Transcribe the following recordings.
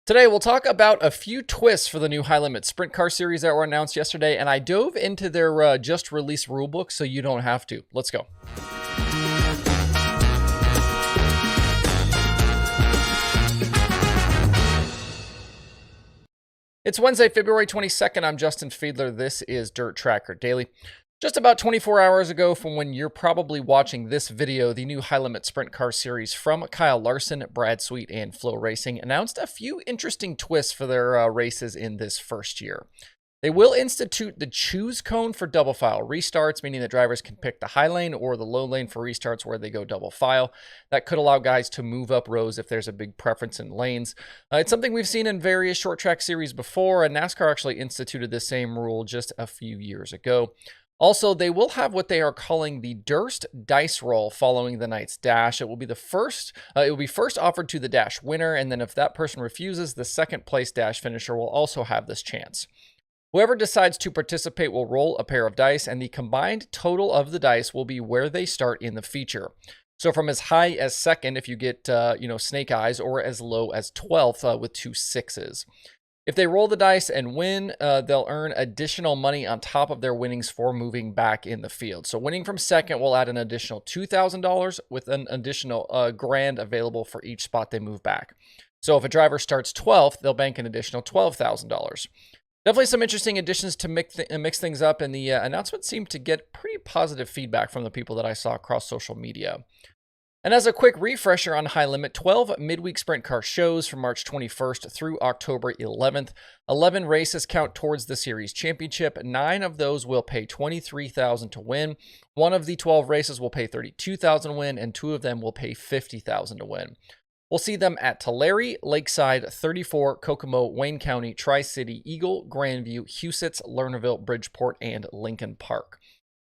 Today, we'll talk about a few twists for the new High Limit Sprint Car series that were announced yesterday, and I dove into their just released rulebook so you don't have to. Let's go. It's Wednesday, February 22nd. I'm Justin Fiedler. This is Dirt Tracker Daily. Just about 24 hours ago from when you're probably watching this video, the new High Limit Sprint Car series from Kyle Larson, Brad Sweet, and Flow Racing announced a few interesting twists for their races in this first year. They will institute the choose cone for double file restarts, meaning that drivers can pick the high lane or the low lane for restarts where they go double file. That could allow guys to move up rows if there's a big preference in lanes. It's something we've seen in various short track series before, and NASCAR actually instituted the same rule just a few years ago. Also, they will have what they are calling the Durst dice roll following the night's dash. It will be first offered to the dash winner, and then if that person refuses, the second place dash finisher will also have this chance. Whoever decides to participate will roll a pair of dice, and the combined total of the dice will be where they start in the feature. So from as high as second if you get snake eyes, or as low as 12th with 2 6s. If they roll the dice and win, they'll earn additional money on top of their winnings for moving back in the field. So winning from second will add an additional $2,000 with an additional $1,000 available for each spot they move back. So if a driver starts 12th, they'll bank an additional $12,000. Definitely some interesting additions to mix things up, and the announcement seemed to get pretty positive feedback from the people that I saw across social media. And as a quick refresher on High Limit, 12 midweek sprint car shows from March 21st through October 11th. 11 races count towards the series championship. 9 of those will pay $23,000 to win. One of the 12 races will pay $32,000 to win, and 2 of them will pay $50,000 to win. We'll see them at Tulare, Lakeside, 34, Kokomo, Wayne County, Tri-City, Eagle, Grandview, Huset's, Lernerville, Bridgeport, and Lincoln Park.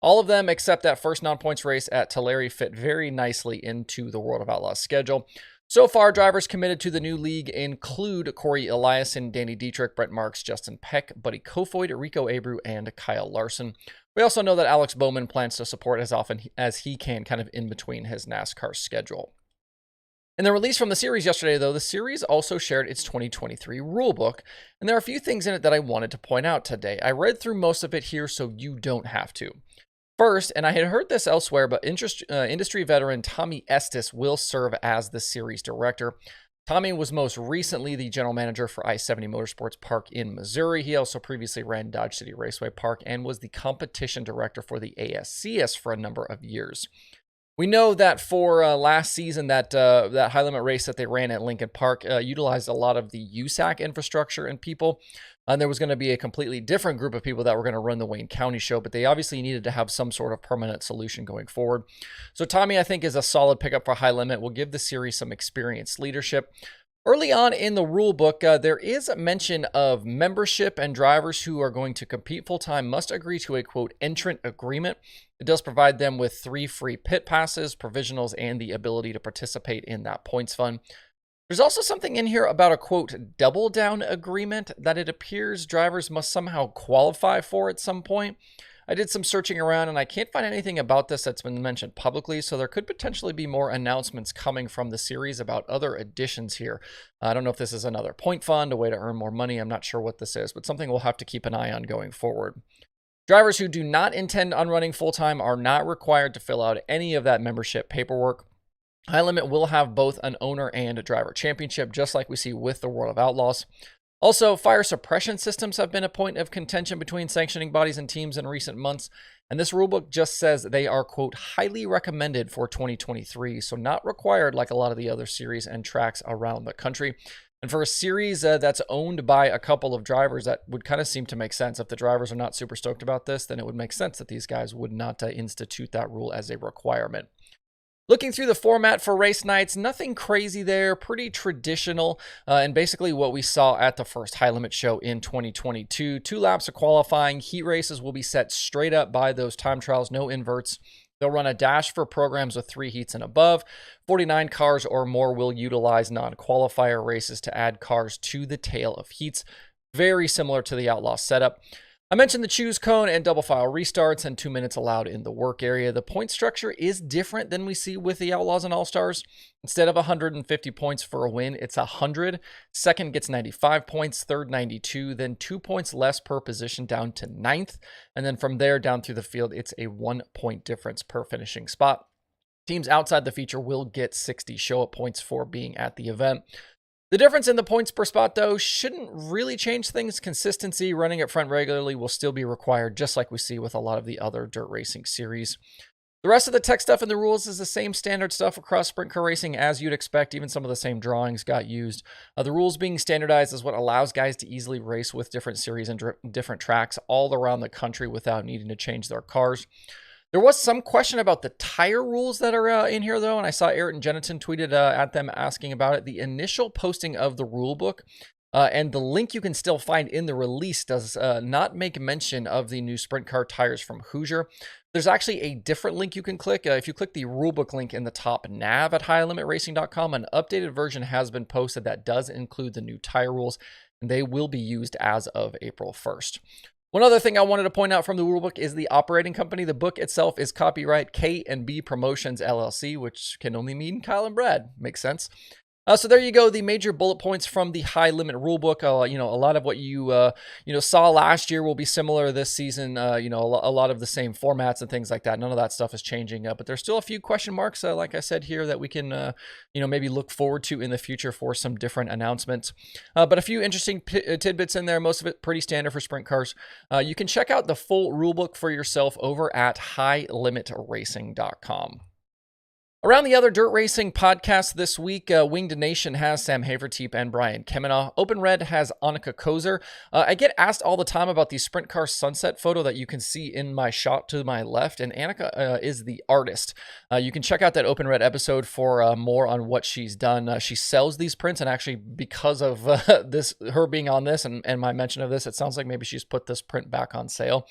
All of them except that first non-points race at Tulare fit very nicely into the World of Outlaws schedule. So far, drivers committed to the new league include Corey Eliason, Danny Dietrich, Brent Marks, Justin Peck, Buddy Kofoid, Rico Abreu, and Kyle Larson. We also know that Alex Bowman plans to support as often as he can, kind of in between his NASCAR schedule. In the release from the series yesterday, though, the series also shared its 2023 rulebook, and there are a few things in it that I wanted to point out today. I read through most of it here, so you don't have to. First, and I had heard this elsewhere, but industry veteran Tommy Estes will serve as the series director. Tommy was most recently the general manager for I-70 Motorsports Park in Missouri. He also previously ran Dodge City Raceway Park and was the competition director for the ASCS for a number of years. We know that for last season, that high limit race that they ran at Lincoln Park utilized a lot of the USAC infrastructure and people. And there was going to be a completely different group of people that were going to run the Wayne County show, but they obviously needed to have some sort of permanent solution going forward. So Tommy, I think, is a solid pickup for High Limit. Will give the series some experienced leadership. Early on in the rule book, there is a mention of membership, and drivers who are going to compete full-time must agree to a, quote, entrant agreement. It does provide them with 3 free pit passes, provisionals, and the ability to participate in that points fund. There's also something in here about a, quote, double down agreement that it appears drivers must somehow qualify for at some point. I did some searching around and I can't find anything about this that's been mentioned publicly, so there could potentially be more announcements coming from the series about other additions here. I don't know if this is another point fund, a way to earn more money. I'm not sure what this is, but something we'll have to keep an eye on going forward. Drivers who do not intend on running full-time are not required to fill out any of that membership paperwork. High Limit will have both an owner and a driver championship, just like we see with the World of Outlaws. Also, fire suppression systems have been a point of contention between sanctioning bodies and teams in recent months, and this rulebook just says they are, quote, highly recommended for 2023, so not required like a lot of the other series and tracks around the country. And for a series that's owned by a couple of drivers, that would kind of seem to make sense. If the drivers are not super stoked about this, then it would make sense that these guys would not institute that rule as a requirement. Looking through the format for race nights, nothing crazy there, pretty traditional, and basically what we saw at the first High Limit show in 2022. 2 laps of qualifying. Heat races will be set straight up by those time trials, no inverts. They'll run a dash for programs with 3 heats and above. 49 cars or more will utilize non-qualifier races to add cars to the tail of heats. Very similar to the Outlaw setup. I mentioned the choose cone and double file restarts and 2 minutes allowed in the work area. The point structure is different than we see with the Outlaws and All-Stars. Instead of 150 points for a win, it's 100. Second gets 95 points, third 92, then 2 points less per position down to ninth. And then from there down through the field, it's a 1 point difference per finishing spot. Teams outside the feature will get 60 show-up points for being at the event. The difference in the points per spot, though, shouldn't really change things. Consistency, running up front regularly will still be required, just like we see with a lot of the other dirt racing series. The rest of the tech stuff in the rules is the same standard stuff across sprint car racing as you'd expect. Even some of the same drawings got used. The rules being standardized is what allows guys to easily race with different series and different tracks all around the country without needing to change their cars. There was some question about the tire rules that are in here, though, and I saw Ayrton Jennison tweeted at them asking about it. The initial posting of the rule book and the link you can still find in the release does not make mention of the new sprint car tires from Hoosier. There's actually a different link you can click. If you click the rulebook link in the top nav at highlimitracing.com, an updated version has been posted that does include the new tire rules, and they will be used as of April 1st. One other thing I wanted to point out from the rulebook is the operating company. The book itself is copyright K&B Promotions LLC, which can only mean Kyle and Brad. Makes sense. So there you go, the major bullet points from the High Limit Rulebook. A lot of what you saw last year will be similar this season. A lot of the same formats and things like that. None of that stuff is changing, but there's still a few question marks, like I said here, that we can, maybe look forward to in the future for some different announcements. But a few interesting tidbits in there. Most of it pretty standard for sprint cars. You can check out the full rulebook for yourself over at highlimitracing.com. Around the other dirt racing podcasts this week, Winged Nation has Sam Haverteep and Brian Kemenaugh. Open Red has Annika Kozer. I get asked all the time about the sprint car sunset photo that you can see in my shot to my left, and Annika is the artist. You can check out that Open Red episode for more on what she's done. She sells these prints, and actually because of her being on this and my mention of this, it sounds like maybe she's put this print back on sale.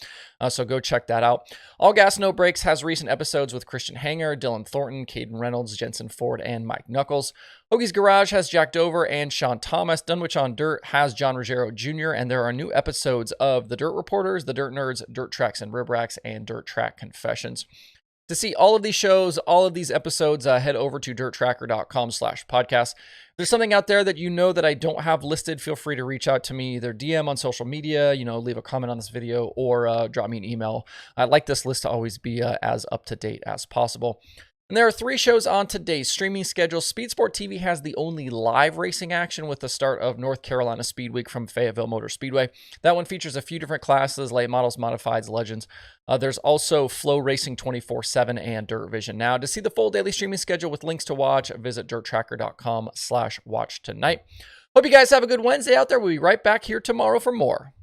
So go check that out. All Gas No Brakes has recent episodes with Christian Hanger, Dylan Thornton, Caden Reynolds, Jensen Ford, and Mike Knuckles. Hoagie's Garage has Jack Dover and Sean Thomas. Dunwich on Dirt has John Ruggiero Jr., and there are new episodes of The Dirt Reporters, The Dirt Nerds, Dirt Tracks and Rib Racks, and Dirt Track Confessions. To see all of these shows, all of these episodes, head over to dirttracker.com/podcast. If there's something out there that you know that I don't have listed, feel free to reach out to me, either DM on social media, leave a comment on this video, or drop me an email. I'd like this list to always be as up to date as possible. And there are 3 shows on today's streaming schedule. Speed Sport TV has the only live racing action with the start of North Carolina Speed Week from Fayetteville Motor Speedway. That one features a few different classes, late models, modifieds, legends. There's also Flow Racing 24/7 and Dirt Vision. Now, to see the full daily streaming schedule with links to watch, visit dirttracker.com/watch tonight. Hope you guys have a good Wednesday out there. We'll be right back here tomorrow for more.